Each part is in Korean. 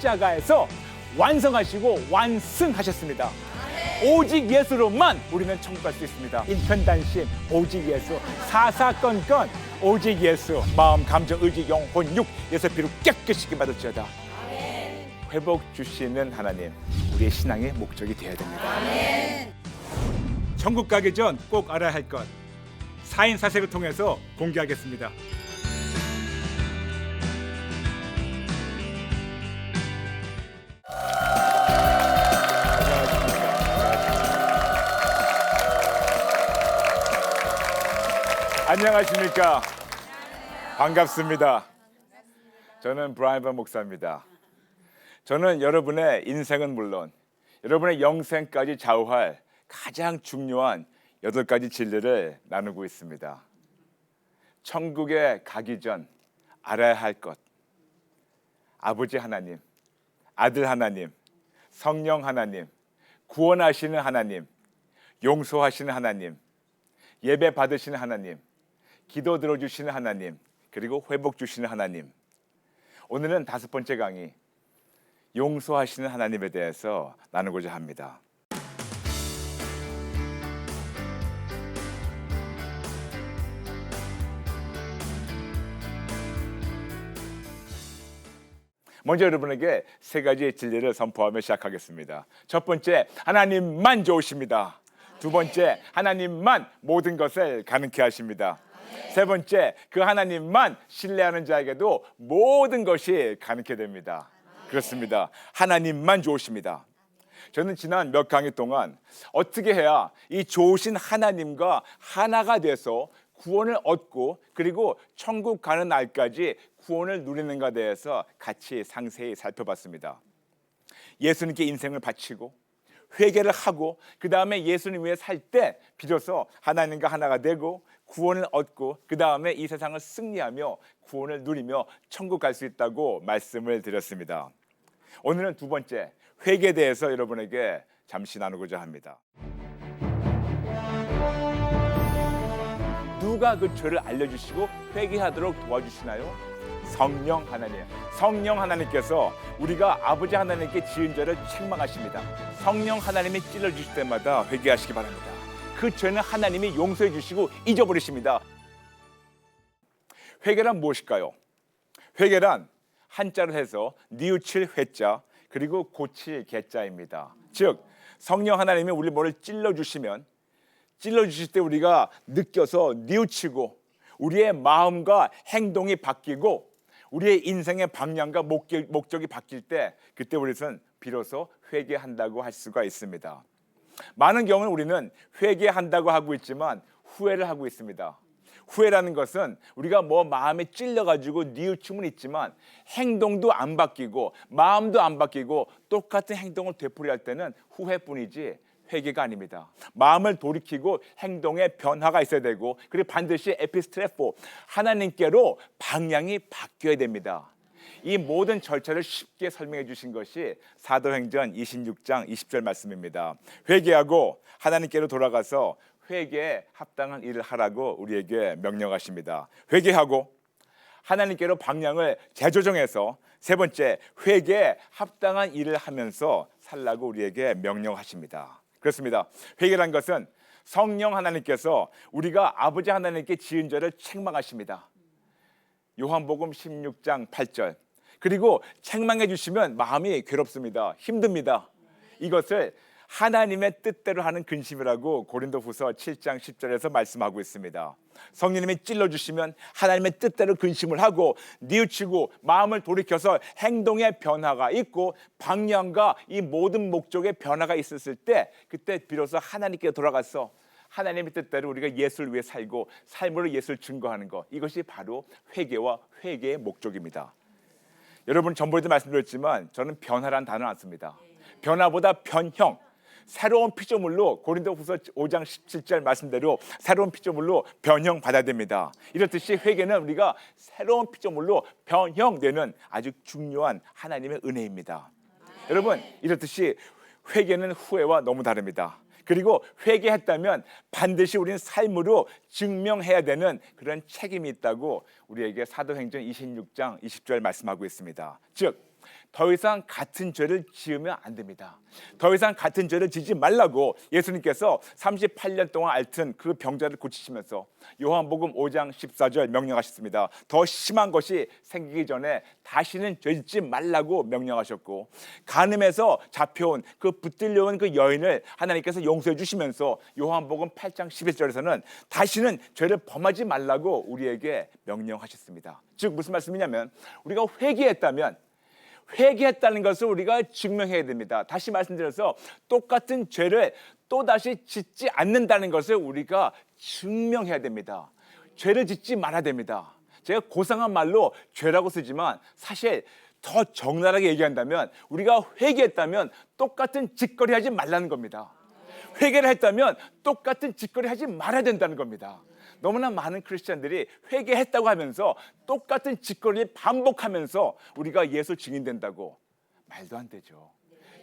십자가에서 완성하시고 완승하셨습니다. 오직 예수로만 우리는 천국 갈 수 있습니다. 인편단심 오직 예수, 사사건건 오직 예수, 마음, 감정, 의지, 영혼, 육 예수 피로 깨끗이 받을지어다. 회복 주시는 하나님, 우리의 신앙의 목적이 되어야 됩니다. 천국 가기 전 꼭 알아야 할 것, 4인 사색을 통해서 공개하겠습니다. 안녕하십니까? 반갑습니다. 저는 브라이언 반 목사입니다. 저는 여러분의 인생은 물론 여러분의 영생까지 좌우할 가장 중요한 8가지 진리를 나누고 있습니다. 천국에 가기 전 알아야 할 것, 아버지 하나님, 아들 하나님, 성령 하나님, 구원하시는 하나님, 용서하시는 하나님, 예배 받으시는 하나님, 기도 들어주시는 하나님, 그리고 회복 주시는 하나님. 오늘은 5번째 강의, 용서하시는 하나님에 대해서 나누고자 합니다. 먼저 여러분에게 3가지의 진리를 선포하며 시작하겠습니다. 첫 번째, 하나님만 좋으십니다. 두 번째, 하나님만 모든 것을 가능케 하십니다. 세 번째, 그 하나님만 신뢰하는 자에게도 모든 것이 가능케 됩니다. 그렇습니다. 하나님만 좋으십니다. 저는 지난 몇 강의 동안 어떻게 해야 이 좋으신 하나님과 하나가 돼서 구원을 얻고 그리고 천국 가는 날까지 구원을 누리는가에 대해서 같이 상세히 살펴봤습니다. 예수님께 인생을 바치고 회개를 하고 그 다음에 예수님 위해 살 때 비로소 하나님과 하나가 되고 구원을 얻고 그 다음에 이 세상을 승리하며 구원을 누리며 천국 갈 수 있다고 말씀을 드렸습니다. 오늘은 2번째, 회개에 대해서 여러분에게 잠시 나누고자 합니다. 누가 그 죄를 알려주시고 회개하도록 도와주시나요? 성령 하나님. 성령 하나님께서 우리가 아버지 하나님께 지은 죄를 책망하십니다. 성령 하나님이 찔러주실 때마다 회개하시기 바랍니다. 그 죄는 하나님이 용서해 주시고 잊어버리십니다. 회개란 무엇일까요? 회개란 한자로 해서 뉘우칠 회자 그리고 고칠 개자입니다. 즉 성령 하나님이 우리 뭐를 찔러주시면 찔러주실 때 우리가 느껴서 뉘우치고 우리의 마음과 행동이 바뀌고 우리의 인생의 방향과 목적이 바뀔 때 그때 우리는 비로소 회개한다고 할 수가 있습니다. 많은 경우는 우리는 회개한다고 하고 있지만 후회를 하고 있습니다. 후회라는 것은 우리가 뭐 마음에 찔려가지고 뉘우침은 있지만 행동도 안 바뀌고 마음도 안 바뀌고 똑같은 행동을 되풀이할 때는 후회뿐이지 회개가 아닙니다. 마음을 돌이키고 행동에 변화가 있어야 되고 그리고 반드시 에피스트레포 하나님께로 방향이 바뀌어야 됩니다. 이 모든 절차를 쉽게 설명해 주신 것이 사도행전 26장 20절 말씀입니다. 회개하고 하나님께로 돌아가서 회개에 합당한 일을 하라고 우리에게 명령하십니다. 회개하고 하나님께로 방향을 재조정해서 세 번째, 회개에 합당한 일을 하면서 살라고 우리에게 명령하십니다. 그렇습니다. 회개란 것은 성령 하나님께서 우리가 아버지 하나님께 지은 죄를 책망하십니다. 요한복음 16장 8절. 그리고 책망해 주시면 마음이 괴롭습니다. 힘듭니다. 이것을 하나님의 뜻대로 하는 근심이라고 고린도후서 7장 10절에서 말씀하고 있습니다. 성령님이 찔러주시면 하나님의 뜻대로 근심을 하고 뉘우치고 마음을 돌이켜서 행동의 변화가 있고 방향과 이 모든 목적의 변화가 있었을 때 그때 비로소 하나님께 돌아가서 하나님의 뜻대로 우리가 예수를 위해 살고 삶으로 예수를 증거하는 것, 이것이 바로 회개와 회개의 목적입니다. 여러분 전번에도 말씀드렸지만 저는 변화라는 단어는 안 씁니다. 변화보다 변형, 새로운 피조물로 고린도후서 5장 17절 말씀대로 새로운 피조물로 변형받아야 됩니다. 이렇듯이 회개는 우리가 새로운 피조물로 변형되는 아주 중요한 하나님의 은혜입니다. 여러분 이렇듯이 회개는 후회와 너무 다릅니다. 그리고 회개했다면 반드시 우리는 삶으로 증명해야 되는 그런 책임이 있다고 우리에게 사도행전 26장 20절 말씀하고 있습니다. 즉 더 이상 같은 죄를 지으면 안 됩니다. 더 이상 같은 죄를 지지 말라고 예수님께서 38년 동안 앓던 그 병자를 고치시면서 요한복음 5장 14절 명령하셨습니다. 더 심한 것이 생기기 전에 다시는 죄 짓지 말라고 명령하셨고, 간음에서 잡혀온 그 붙들려온 그 여인을 하나님께서 용서해 주시면서 요한복음 8장 11절에서는 다시는 죄를 범하지 말라고 우리에게 명령하셨습니다. 즉 무슨 말씀이냐면, 우리가 회개했다는 것을 우리가 증명해야 됩니다. 다시 말씀드려서 똑같은 죄를 또다시 짓지 않는다는 것을 우리가 증명해야 됩니다. 죄를 짓지 말아야 됩니다. 제가 고상한 말로 죄라고 쓰지만 사실 더 적나라하게 얘기한다면, 우리가 회개했다면 똑같은 짓거리 하지 말라는 겁니다. 회개를 했다면 똑같은 짓거리 하지 말아야 된다는 겁니다. 너무나 많은 크리스찬들이 회개했다고 하면서 똑같은 짓거리를 반복하면서 우리가 예수 증인된다고, 말도 안 되죠.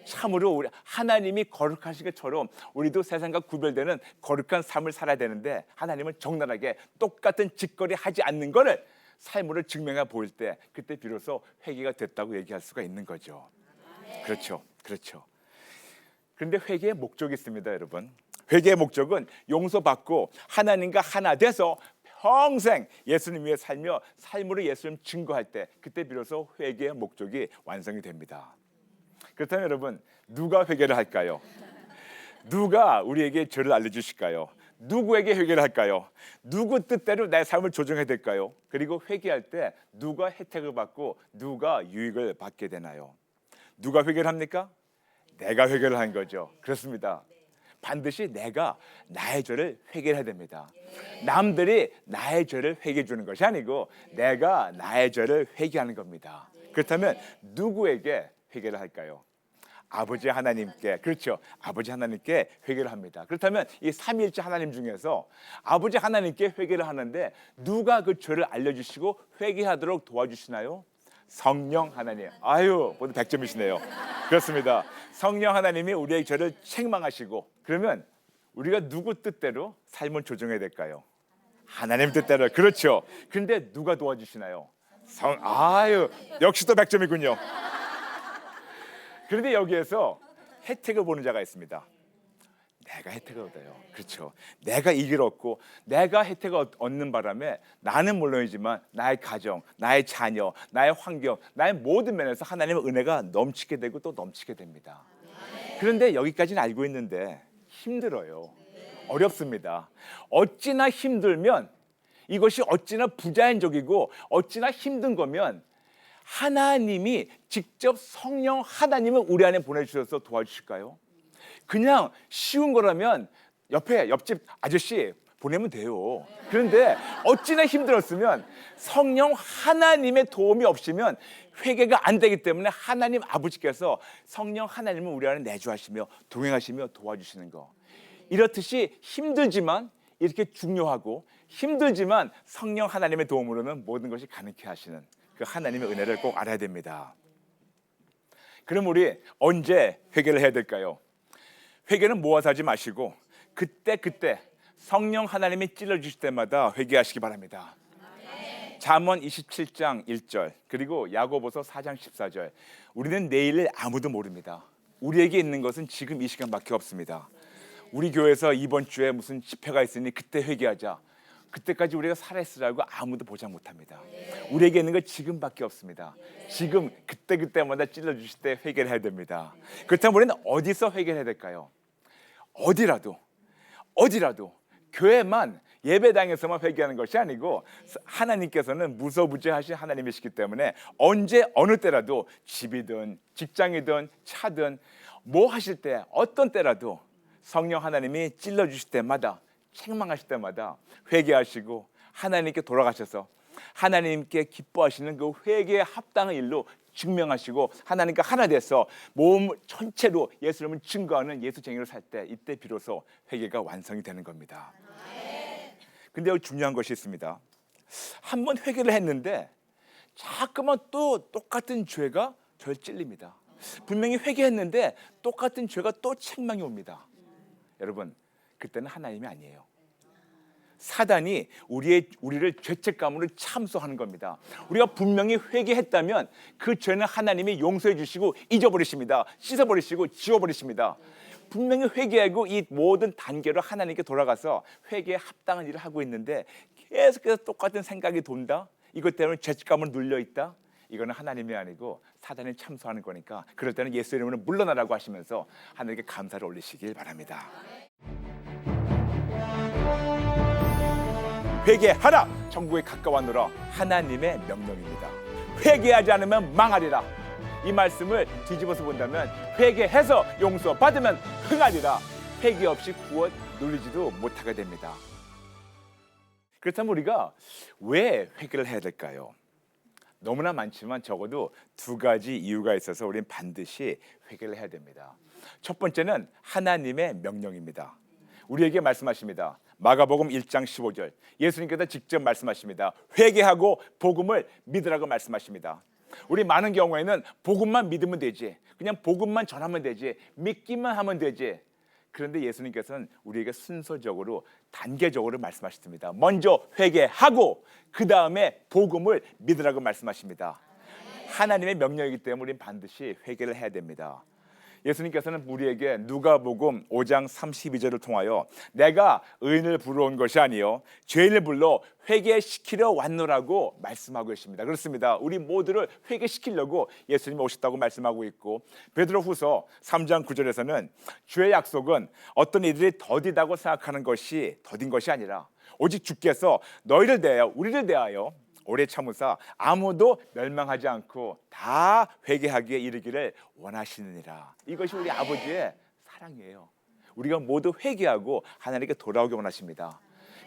참으로 우리 하나님이 거룩하신 것처럼 우리도 세상과 구별되는 거룩한 삶을 살아야 되는데, 하나님은 적나라하게 똑같은 짓거리 하지 않는 것을 삶으로 증명해 보일 때, 그때 비로소 회개가 됐다고 얘기할 수가 있는 거죠. 그렇죠. 그런데 회개의 목적이 있습니다, 여러분. 회개의 목적은 용서받고 하나님과 하나 돼서 평생 예수님 위해 살며 삶으로 예수님 증거할 때, 그때 비로소 회개의 목적이 완성이 됩니다. 그렇다면 여러분, 누가 회개를 할까요? 누가 우리에게 죄를 알려주실까요? 누구에게 회개를 할까요? 누구 뜻대로 내 삶을 조정해야 될까요? 그리고 회개할 때 누가 혜택을 받고 누가 유익을 받게 되나요? 누가 회개를 합니까? 내가 회개를 한 거죠. 그렇습니다. 반드시 내가 나의 죄를 회개해야 됩니다. 남들이 나의 죄를 회개해 주는 것이 아니고 내가 나의 죄를 회개하는 겁니다. 그렇다면 누구에게 회개를 할까요? 아버지 하나님께. 그렇죠. 아버지 하나님께 회개를 합니다. 그렇다면 이 삼위일체 하나님 중에서 아버지 하나님께 회개를 하는데 누가 그 죄를 알려주시고 회개하도록 도와주시나요? 성령 하나님. 아유, 모두 100점이시네요. 그렇습니다. 성령 하나님이 우리의 죄를 책망하시고, 그러면 우리가 누구 뜻대로 삶을 조정해야 될까요? 하나님 뜻대로. 그렇죠. 그런데 누가 도와주시나요? 아유, 역시 또 100점이군요. 그런데 여기에서 혜택을 보는 자가 있습니다. 내가 혜택을 얻어요. 그렇죠. 내가 이익을 얻고 내가 혜택을 얻는 바람에 나는 물론이지만 나의 가정, 나의 자녀, 나의 환경, 나의 모든 면에서 하나님의 은혜가 넘치게 되고 또 넘치게 됩니다. 그런데 여기까지는 알고 있는데 힘들어요. 어렵습니다. 어찌나 힘들면, 이것이 어찌나 부자연적이고 어찌나 힘든 거면 하나님이 직접 성령 하나님을 우리 안에 보내주셔서 도와주실까요? 그냥 쉬운 거라면 옆집 아저씨 보내면 돼요. 그런데 어찌나 힘들었으면 성령 하나님의 도움이 없으면 회개가 안 되기 때문에 하나님 아버지께서 성령 하나님을 우리 안에 내주하시며 동행하시며 도와주시는 거. 이렇듯이 힘들지만 이렇게 중요하고, 힘들지만 성령 하나님의 도움으로는 모든 것이 가능케 하시는 그 하나님의 은혜를 꼭 알아야 됩니다. 그럼 우리 언제 회개를 해야 될까요? 회개는 모아서 하지 마시고 그때 성령 하나님이 찔러주실 때마다 회개하시기 바랍니다. 잠언 27장 1절 그리고 야고보서 4장 14절. 우리는 내일을 아무도 모릅니다. 우리에게 있는 것은 지금 이 시간밖에 없습니다. 우리 교회에서 이번 주에 무슨 집회가 있으니 그때 회개하자. 그때까지 우리가 살아있으라고 아무도 보장 못합니다. 우리에게 있는 건 지금밖에 없습니다. 지금 그때마다 찔러주실 때 회개를 해야 됩니다. 그렇다면 우리는 어디서 회개를 해야 될까요? 어디라도 교회만, 예배당에서만 회개하는 것이 아니고 하나님께서는 무소부재하신 하나님이시기 때문에 언제 어느 때라도 집이든 직장이든 차든 뭐 하실 때 어떤 때라도 성령 하나님이 찔러주실 때마다, 책망하실 때마다 회개하시고 하나님께 돌아가셔서 하나님께 기뻐하시는 그 회개에 합당한 일로 증명하시고 하나님과 하나 돼서 몸 전체로 예수님을 증거하는 예수쟁이로 살 때, 이때 비로소 회개가 완성이 되는 겁니다. 근데 여기 중요한 것이 있습니다. 한번 회개를 했는데 자꾸만 또 똑같은 죄가 저를 찔립니다. 분명히 회개했는데 똑같은 죄가 또 책망이 옵니다. 여러분, 그때는 하나님이 아니에요. 사단이 우리를 죄책감으로 참소하는 겁니다. 우리가 분명히 회개했다면 그 죄는 하나님이 용서해 주시고 잊어버리십니다. 씻어버리시고 지워버리십니다. 분명히 회개하고 이 모든 단계로 하나님께 돌아가서 회개에 합당한 일을 하고 있는데 계속해서 똑같은 생각이 돈다. 이것 때문에 죄책감을 눌려 있다. 이거는 하나님이 아니고 사단이 참소하는 거니까 그럴 때는 예수 이름으로 물러나라고 하시면서 하나님께 감사를 올리시길 바랍니다. 회개하라, 천국에 가까웠노라. 하나님의 명령입니다. 회개하지 않으면 망하리라. 이 말씀을 뒤집어서 본다면 회개해서 용서받으면 흥하리라. 회개 없이 구원 누리지도 못하게 됩니다. 그렇다면 우리가 왜 회개를 해야 될까요? 너무나 많지만 적어도 두 가지 이유가 있어서 우리는 반드시 회개를 해야 됩니다. 첫 번째는 하나님의 명령입니다. 우리에게 말씀하십니다. 마가복음 1장 15절 예수님께서 직접 말씀하십니다. 회개하고 복음을 믿으라고 말씀하십니다. 우리 많은 경우에는 복음만 믿으면 되지, 그냥 복음만 전하면 되지, 믿기만 하면 되지. 그런데 예수님께서는 우리에게 순서적으로 단계적으로 말씀하셨습니다. 먼저 회개하고 그 다음에 복음을 믿으라고 말씀하십니다. 하나님의 명령이기 때문에 우리는 반드시 회개를 해야 됩니다. 예수님께서는 우리에게 누가복음 5장 32절을 통하여 내가 의인을 부르러 온 것이 아니요 죄인을 불러 회개시키려 왔노라고 말씀하고 계십니다. 그렇습니다. 우리 모두를 회개시키려고 예수님이 오셨다고 말씀하고 있고, 베드로후서 3장 9절에서는 주의 약속은 어떤 이들이 더디다고 생각하는 것이 더딘 것이 아니라 오직 주께서 너희를 대하여 우리를 대하여 오래 참으사 아무도 멸망하지 않고 다 회개하기에 이르기를 원하시느니라. 이것이 우리 아버지의 사랑이에요. 우리가 모두 회개하고 하나님께 돌아오기 원하십니다.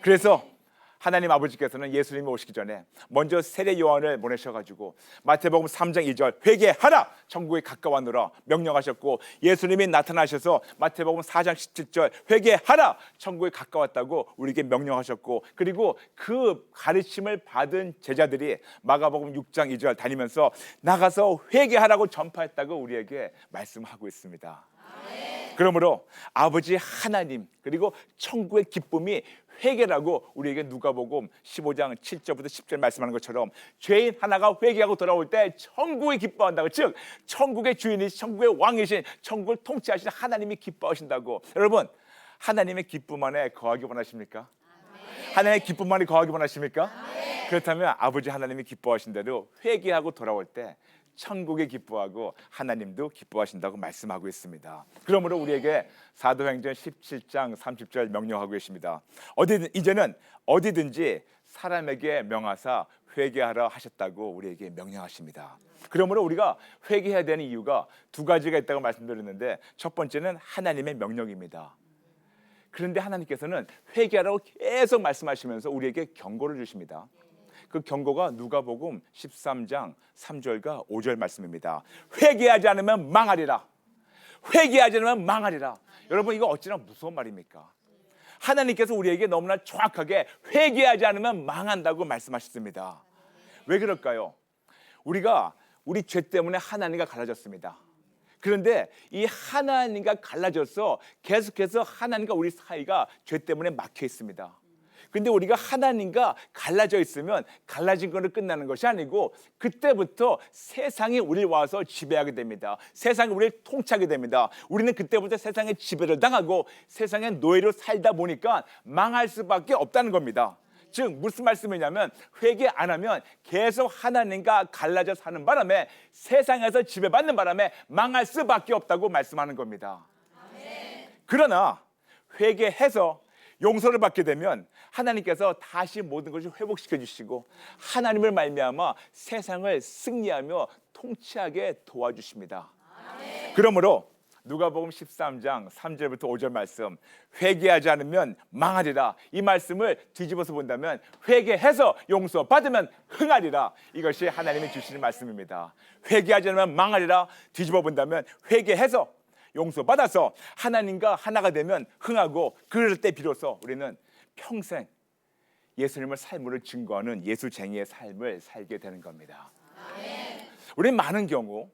그래서 하나님 아버지께서는 예수님이 오시기 전에 먼저 세례 요한을 보내셔가지고 마태복음 3장 2절 회개하라 천국에 가까웠노라 명령하셨고, 예수님이 나타나셔서 마태복음 4장 17절 회개하라 천국에 가까웠다고 우리에게 명령하셨고, 그리고 그 가르침을 받은 제자들이 마가복음 6장 2절 다니면서 나가서 회개하라고 전파했다고 우리에게 말씀하고 있습니다. 그러므로 아버지 하나님 그리고 천국의 기쁨이 회개라고 우리에게 누가복음 15장 7절부터 10절 말씀하는 것처럼 죄인 하나가 회개하고 돌아올 때 천국이 기뻐한다고, 즉 천국의 주인이신 천국의 왕이신 천국을 통치하시는 하나님이 기뻐하신다고. 여러분, 하나님의 기쁨 안에 거하기 원하십니까? 하나님의 기쁨 안에 거하기 원하십니까? 그렇다면 아버지 하나님이 기뻐하신 대로 회개하고 돌아올 때 천국에 기뻐하고 하나님도 기뻐하신다고 말씀하고 있습니다. 그러므로 우리에게 사도행전 17장 30절 명령하고 계십니다. 이제는 어디든지 사람에게 명하사 회개하라 하셨다고 우리에게 명령하십니다. 그러므로 우리가 회개해야 되는 이유가 두 가지가 있다고 말씀드렸는데, 첫 번째는 하나님의 명령입니다. 그런데 하나님께서는 회개하라고 계속 말씀하시면서 우리에게 경고를 주십니다. 그 경고가 누가복음 13장 3절과 5절 말씀입니다. 회개하지 않으면 망하리라. 회개하지 않으면 망하리라. 여러분, 이거 어찌나 무서운 말입니까? 하나님께서 우리에게 너무나 정확하게 회개하지 않으면 망한다고 말씀하셨습니다. 왜 그럴까요? 우리 죄 때문에 하나님과 갈라졌습니다. 그런데 이 하나님과 갈라져서 계속해서 하나님과 우리 사이가 죄 때문에 막혀 있습니다. 근데 우리가 하나님과 갈라져 있으면 갈라진 거는 끝나는 것이 아니고 그때부터 세상이 우리를 와서 지배하게 됩니다. 세상이 우리를 통치하게 됩니다. 우리는 그때부터 세상의 지배를 당하고 세상의 노예로 살다 보니까 망할 수밖에 없다는 겁니다. 즉 무슨 말씀이냐면, 회개 안 하면 계속 하나님과 갈라져 사는 바람에 세상에서 지배받는 바람에 망할 수밖에 없다고 말씀하는 겁니다. 그러나 회개해서 용서를 받게 되면 하나님께서 다시 모든 것을 회복시켜 주시고 하나님을 말미암아 세상을 승리하며 통치하게 도와주십니다. 그러므로 누가복음 13장 3절부터 5절 말씀, 회개하지 않으면 망하리라, 이 말씀을 뒤집어서 본다면 회개해서 용서받으면 흥하리라. 이것이 하나님이 주시는 말씀입니다. 회개하지 않으면 망하리라, 뒤집어 본다면 회개해서 용서받아서 하나님과 하나가 되면 흥하고, 그럴 때 비로소 우리는 평생 예수님을 삶으로 증거하는 예수쟁이의 삶을 살게 되는 겁니다. 우리 많은 경우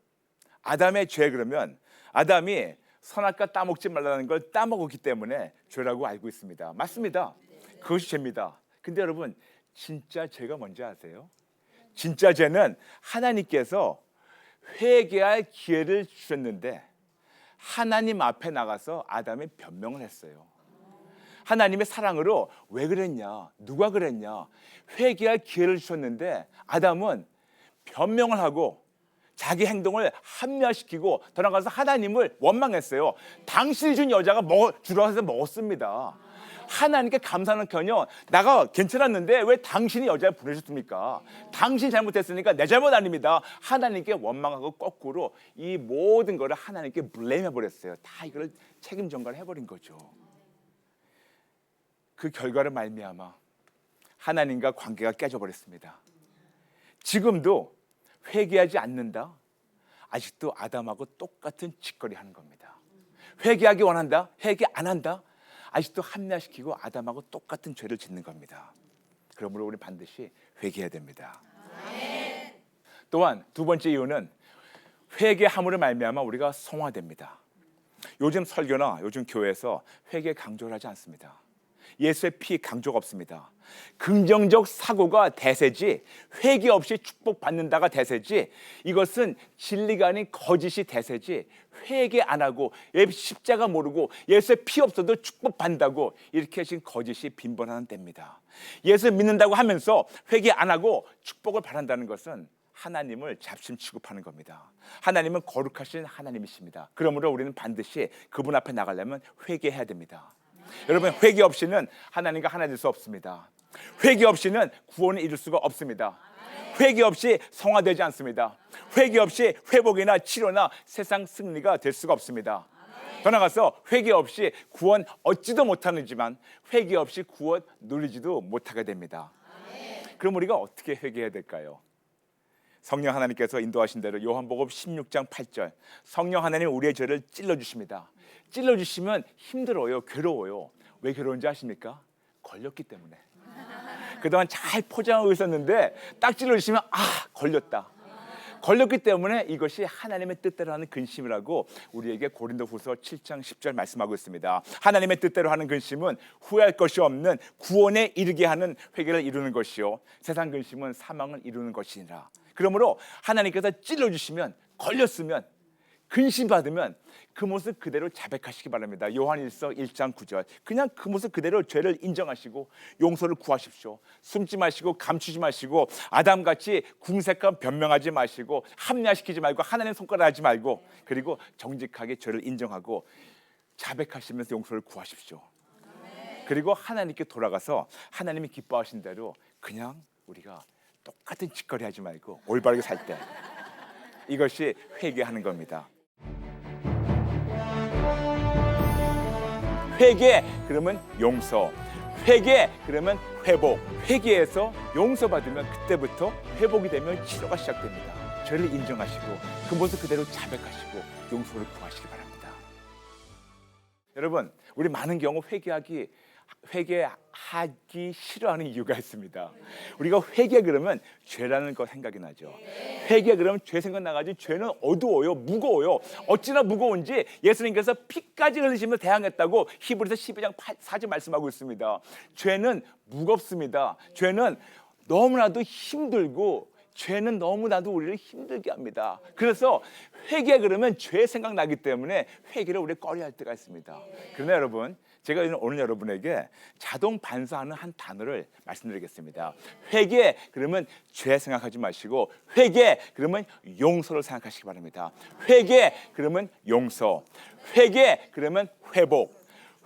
아담의 죄, 그러면 아담이 선악과 따먹지 말라는 걸 따먹었기 때문에 죄라고 알고 있습니다. 맞습니다. 그것이 죄입니다. 근데 여러분, 진짜 죄가 뭔지 아세요? 진짜 죄는 하나님께서 회개할 기회를 주셨는데 하나님 앞에 나가서 아담이 변명을 했어요. 하나님의 사랑으로 왜 그랬냐, 누가 그랬냐, 회개할 기회를 주셨는데 아담은 변명을 하고 자기 행동을 합리화시키고 더 나아가서 하나님을 원망했어요. 당신이 준 여자가 들어와서 먹었습니다. 하나님께 감사는커녕 나가 괜찮았는데 왜 당신이 여자를 보내셨습니까? 당신이 잘못했으니까 내 잘못 아닙니다. 하나님께 원망하고 거꾸로 이 모든 거를 하나님께 블레임해버렸어요. 다 이걸 책임 전가를 해버린 거죠. 그 결과를 말미암아 하나님과 관계가 깨져버렸습니다. 지금도 회개하지 않는다? 아직도 아담하고 똑같은 짓거리 하는 겁니다. 회개하기 원한다? 회개 안 한다? 아직도 합리화시키고 아담하고 똑같은 죄를 짓는 겁니다. 그러므로 우리 반드시 회개해야 됩니다. 또한 두 번째 이유는 회개함으로 말미암아 우리가 성화됩니다. 요즘 설교나 요즘 교회에서 회개 강조를 하지 않습니다. 예수의 피 강조가 없습니다. 긍정적 사고가 대세지 회개 없이 축복받는다가 대세지, 이것은 진리가 아닌 거짓이 대세지, 회개 안 하고 십자가 모르고 예수의 피 없어도 축복받는다고 이렇게 하신 거짓이 빈번한 때입니다. 예수 믿는다고 하면서 회개 안 하고 축복을 바란다는 것은 하나님을 잡심 취급하는 겁니다. 하나님은 거룩하신 하나님이십니다. 그러므로 우리는 반드시 그분 앞에 나가려면 회개해야 됩니다. 여러분, 회개 없이는 하나님과 하나 될 수 없습니다. 회개 없이는 구원을 이룰 수가 없습니다. 회개 없이 성화되지 않습니다. 회개 없이 회복이나 치료나 세상 승리가 될 수가 없습니다. 더 나아가서 회개 없이 구원 얻지도 못하는지만 회개 없이 구원 누리지도 못하게 됩니다. 그럼 우리가 어떻게 회개해야 될까요? 성령 하나님께서 인도하신 대로 요한복음 16장 8절, 성령 하나님 우리의 죄를 찔러주십니다. 찔러주시면 힘들어요, 괴로워요. 왜 괴로운지 아십니까? 걸렸기 때문에. 그동안 잘 포장하고 있었는데 딱 찔러주시면 걸렸다. 걸렸기 때문에 이것이 하나님의 뜻대로 하는 근심이라고 우리에게 고린도후서 7장 10절 말씀하고 있습니다. 하나님의 뜻대로 하는 근심은 후회할 것이 없는 구원에 이르게 하는 회개를 이루는 것이요, 세상 근심은 사망을 이루는 것이니라. 그러므로 하나님께서 찔러주시면, 걸렸으면, 근심받으면 그 모습 그대로 자백하시기 바랍니다. 요한일서 1장 9절, 그냥 그 모습 그대로 죄를 인정하시고 용서를 구하십시오. 숨지 마시고 감추지 마시고 아담같이 궁색한 변명하지 마시고 합리화시키지 말고 하나님 손가락하지 말고, 그리고 정직하게 죄를 인정하고 자백하시면서 용서를 구하십시오. 그리고 하나님께 돌아가서 하나님이 기뻐하신 대로 그냥 우리가 똑같은 짓거리 하지 말고 올바르게 살 때, 이것이 회개하는 겁니다. 회개 그러면 용서, 회개 그러면 회복, 회개해서 용서받으면 그때부터 회복이 되면 치료가 시작됩니다. 죄를 인정하시고 그 모습 그대로 자백하시고 용서를 구하시기 바랍니다. 여러분, 우리 많은 경우 회개하기 싫어하는 이유가 있습니다. 우리가 회개 그러면 죄라는 거 생각이 나죠. 회개 그러면 죄 생각나가지고 죄는 어두워요, 무거워요. 어찌나 무거운지 예수님께서 피까지 흘리시면서 대항했다고 히브리서 12장 4절 말씀하고 있습니다. 죄는 무겁습니다. 죄는 너무나도 힘들고 죄는 너무나도 우리를 힘들게 합니다. 그래서 회개 그러면 죄 생각나기 때문에 회개를 우리 꺼려할 때가 있습니다. 그러나 여러분, 제가 오늘 여러분에게 자동 반사하는 한 단어를 말씀드리겠습니다. 회개 그러면 죄 생각하지 마시고 회개 그러면 용서를 생각하시기 바랍니다. 회개 그러면 용서, 회개 그러면 회복,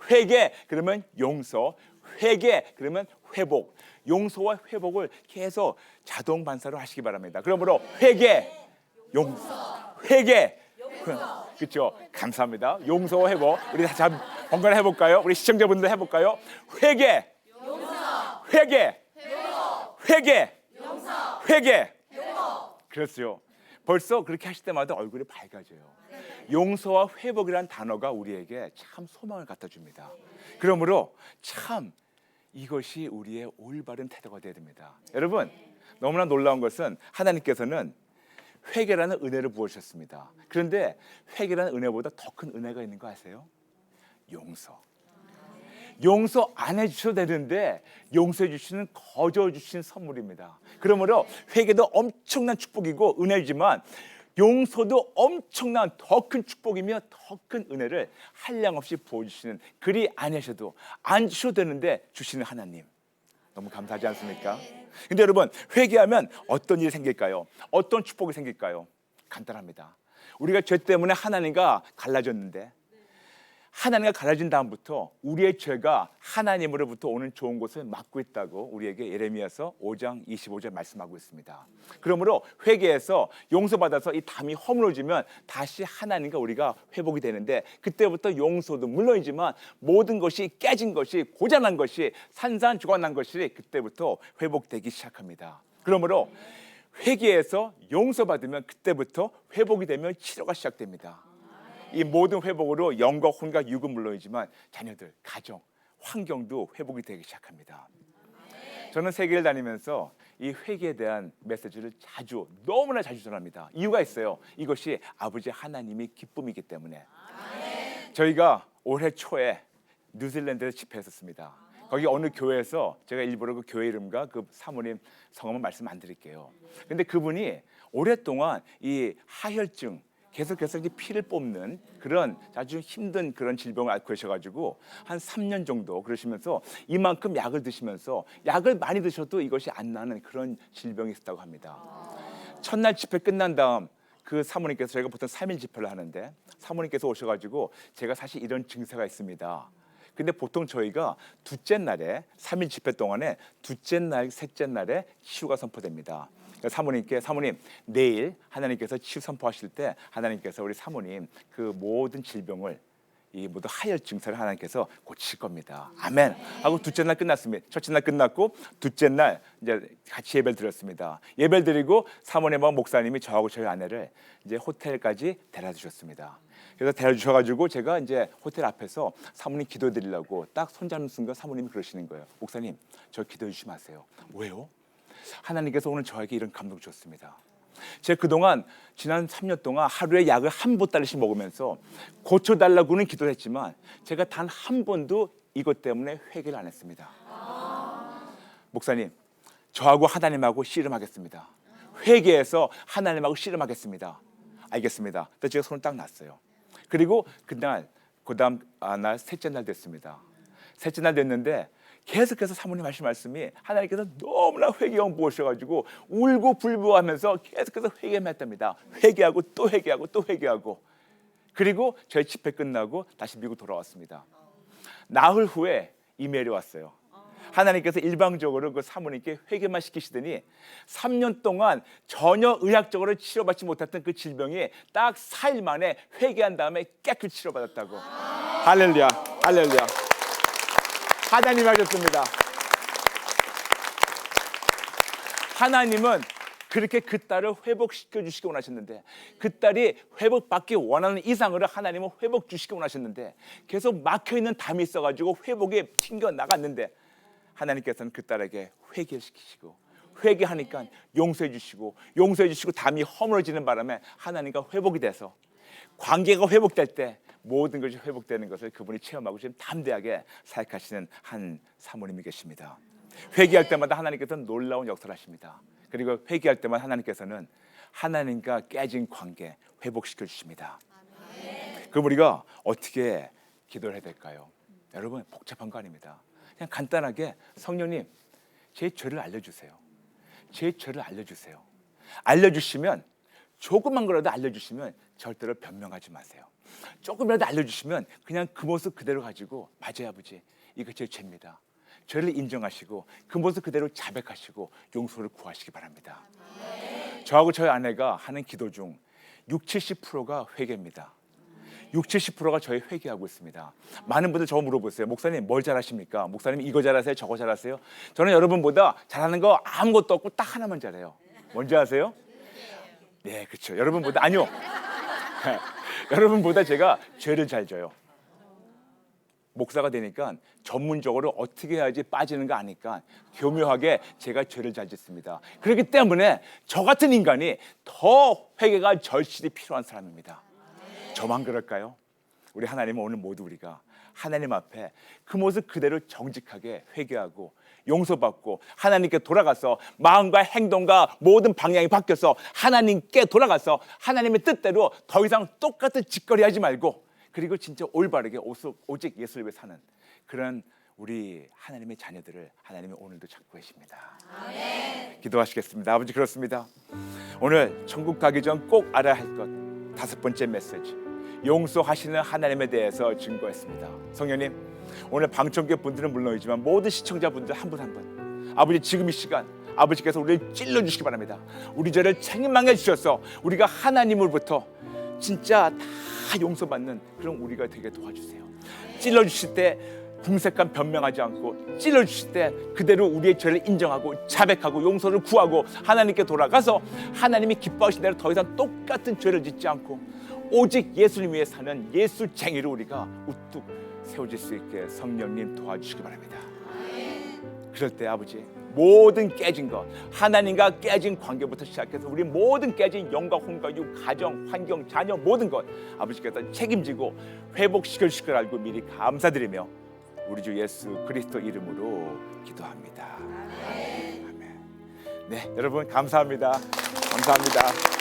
회개 그러면 용서, 회개 그러면 회복, 용서와 회복을 계속 자동 반사로 하시기 바랍니다. 그러므로 회개, 용서, 회개, 그렇죠? 감사합니다. 용서와 회복, 우리 다 번갈아 해볼까요? 우리 시청자분들 해볼까요? 회개, 용서, 회개, 회복, 회개, 용서, 회개, 회복. 그렇죠. 벌써 그렇게 하실 때마다 얼굴이 밝아져요. 용서와 회복이라는 단어가 우리에게 참 소망을 갖다 줍니다. 그러므로 참 이것이 우리의 올바른 태도가 되어야 됩니다. 여러분, 너무나 놀라운 것은 하나님께서는 회개라는 은혜를 부어주셨습니다. 그런데 회개라는 은혜보다 더 큰 은혜가 있는 거 아세요? 용서. 용서 안 해주셔도 되는데 용서해 주시는 거저 주신 선물입니다. 그러므로 회개도 엄청난 축복이고 은혜지만 용서도 엄청난 더 큰 축복이며 더 큰 은혜를 한량없이 부어주시는, 그리 아니셔도 안 주셔도 되는데 주시는 하나님, 너무 감사하지 않습니까? 근데 여러분, 회개하면 어떤 일이 생길까요? 어떤 축복이 생길까요? 간단합니다. 우리가 죄 때문에 하나님과 갈라졌는데 하나님과 갈라진 다음부터 우리의 죄가 하나님으로부터 오는 좋은 것을 막고 있다고 우리에게 예레미야서 5장 25절 말씀하고 있습니다. 그러므로 회개해서 용서받아서 이 담이 허물어지면 다시 하나님과 우리가 회복이 되는데, 그때부터 용서도 물론이지만 모든 것이 깨진 것이, 고장난 것이, 산산조각난 것이 그때부터 회복되기 시작합니다. 그러므로 회개해서 용서받으면 그때부터 회복이 되면 치료가 시작됩니다. 이 모든 회복으로 영과 혼과 육은 물론이지만 자녀들, 가정, 환경도 회복이 되기 시작합니다. 저는 세계를 다니면서 이 회개에 대한 메시지를 너무나 자주 전합니다. 이유가 있어요. 이것이 아버지 하나님이 기쁨이기 때문에. 저희가 올해 초에 뉴질랜드에서 집회했었습니다. 거기 어느 교회에서, 제가 일부러 그 교회 이름과 그 사모님 성함은 말씀 안 드릴게요. 근데 그분이 오랫동안 이 하혈증, 계속해서 피를 뽑는 그런 아주 힘든 그런 질병을 앓고 계셔가지고 한 3년 정도 그러시면서 이만큼 약을 드시면서 약을 많이 드셔도 이것이 안 나는 그런 질병이 있었다고 합니다. 첫날 집회 끝난 다음 그 사모님께서, 저희가 보통 3일 집회를 하는데 사모님께서 오셔가지고 제가 사실 이런 증세가 있습니다. 근데 보통 저희가 둘째 날에 3일 집회 동안에 둘째 날, 셋째 날에 치유가 선포됩니다. 사모님께, 사모님 내일 하나님께서 치유 선포하실 때 하나님께서 우리 사모님 그 모든 질병을, 이 모든 하혈 증세를 하나님께서 고칠 겁니다. 아멘 하고 둘째 날 끝났습니다. 첫째 날 끝났고 둘째 날 이제 같이 예배를 드렸습니다. 예배를 드리고 사모님과 목사님이 저하고 저희 아내를 이제 호텔까지 데려다 주셨습니다. 그래서 데려다 주셔가지고 제가 이제 호텔 앞에서 사모님 기도해 드리려고 딱 손잡는 순간 사모님이 그러시는 거예요. 목사님, 저 기도해 주지 마세요. 왜요? 하나님께서 오늘 저에게 이런 감동 주셨습니다. 제가 그동안 지난 3년 동안 하루에 약을 한 보따리씩 먹으면서 고쳐달라고는 기도를 했지만 제가 단 한 번도 이것 때문에 회개를 안 했습니다. 목사님, 저하고 하나님하고 씨름하겠습니다. 회개해서 하나님하고 씨름하겠습니다. 알겠습니다. 그래서 제가 손을 딱 놨어요. 그리고 그날, 그 다음 날 셋째 날 됐습니다. 셋째 날 됐는데 계속해서 사모님 하신 말씀이 하나님께서 너무나 회개형 부으셔가지고 울고 불부하면서 계속해서 회개만 했답니다. 회개하고 또 회개하고 또 회개하고. 그리고 저희 집회 끝나고 다시 미국 돌아왔습니다. 나흘 후에 이메일이 왔어요. 하나님께서 일방적으로 그 사모님께 회개만 시키시더니 3년 동안 전혀 의학적으로 치료받지 못했던 그 질병이 딱 4일 만에 회개한 다음에 깨끗이 치료받았다고. 할렐루야, 할렐루야. 하나님 하셨습니다. 하나님은 그렇게 그 딸을 회복시켜 주시기 원하셨는데, 그 딸이 회복받기 원하는 이상으로 하나님은 회복 주시기 원하셨는데 계속 막혀있는 담이 있어가지고 회복이 튕겨나갔는데 하나님께서는 그 딸에게 회개시키시고, 회개하니까 용서해 주시고, 용서해 주시고 담이 허물어지는 바람에 하나님과 회복이 돼서 관계가 회복될 때 모든 것이 회복되는 것을 그분이 체험하고 지금 담대하게 사역하시는 한 사모님이 계십니다. 회개할 때마다 하나님께서는 놀라운 역사를 하십니다. 그리고 회개할 때마다 하나님께서는 하나님과 깨진 관계 회복시켜 주십니다. 그럼 우리가 어떻게 기도를 해야 될까요? 여러분, 복잡한 거 아닙니다. 그냥 간단하게 성령님, 제 죄를 알려주세요. 제 죄를 알려주세요. 알려주시면, 조그만 거라도 알려주시면 절대로 변명하지 마세요. 조금이라도 알려주시면 그냥 그 모습 그대로 가지고, 맞아요 아버지, 이거 제 죄입니다. 죄를 인정하시고 그 모습 그대로 자백하시고 용서를 구하시기 바랍니다. 저하고 저희 아내가 하는 기도 중 60-70%가 회개입니다. 60-70%가 저희 회개하고 있습니다. 많은 분들 저거 물어보세요. 목사님 뭘 잘하십니까? 목사님 이거 잘하세요? 저거 잘하세요? 저는 여러분보다 잘하는 거 아무것도 없고 딱 하나만 잘해요. 뭔지 아세요? 네, 그렇죠. 여러분보다, 아니요. 여러분보다 제가 죄를 잘 져요. 목사가 되니까 전문적으로 어떻게 해야지 빠지는 거 아니까 교묘하게 제가 죄를 잘 짓습니다. 그렇기 때문에 저 같은 인간이 더 회개가 절실히 필요한 사람입니다. 저만 그럴까요? 우리 하나님은 오늘 모두 우리가 하나님 앞에 그 모습 그대로 정직하게 회개하고 용서받고 하나님께 돌아가서 마음과 행동과 모든 방향이 바뀌어서 하나님께 돌아가서 하나님의 뜻대로 더 이상 똑같은 짓거리하지 말고, 그리고 진짜 올바르게 오직 예수를 위해 사는 그런 우리 하나님의 자녀들을 하나님이 오늘도 찾고 계십니다. 아멘. 기도하시겠습니다. 아버지, 그렇습니다. 오늘 천국 가기 전 꼭 알아야 할 것 5번째 메시지, 용서하시는 하나님에 대해서 증거했습니다. 성령님, 오늘 방청객 분들은 물론이지만 모든 시청자분들 한 분 한 분, 아버지 지금 이 시간 아버지께서 우리를 찔러주시기 바랍니다. 우리 죄를 책임망해 주셔서 우리가 하나님으로부터 진짜 다 용서받는 그런 우리가 되게 도와주세요. 찔러주실 때 궁색한 변명하지 않고, 찔러주실 때 그대로 우리의 죄를 인정하고 자백하고 용서를 구하고 하나님께 돌아가서 하나님이 기뻐하신 대로 더 이상 똑같은 죄를 짓지 않고 오직 예수님 위해 사는 예수쟁이로 우리가 우뚝 세워질 수 있게 성령님 도와주시기 바랍니다. 그럴 때 아버지, 모든 깨진 것, 하나님과 깨진 관계부터 시작해서 우리 모든 깨진 영과 혼과 육, 가정, 환경, 자녀 모든 것 아버지께서 책임지고 회복시킬 줄 알고 미리 감사드리며 우리 주 예수 그리스도 이름으로 기도합니다. 아멘. 네, 여러분 감사합니다. 감사합니다. 감사합니다.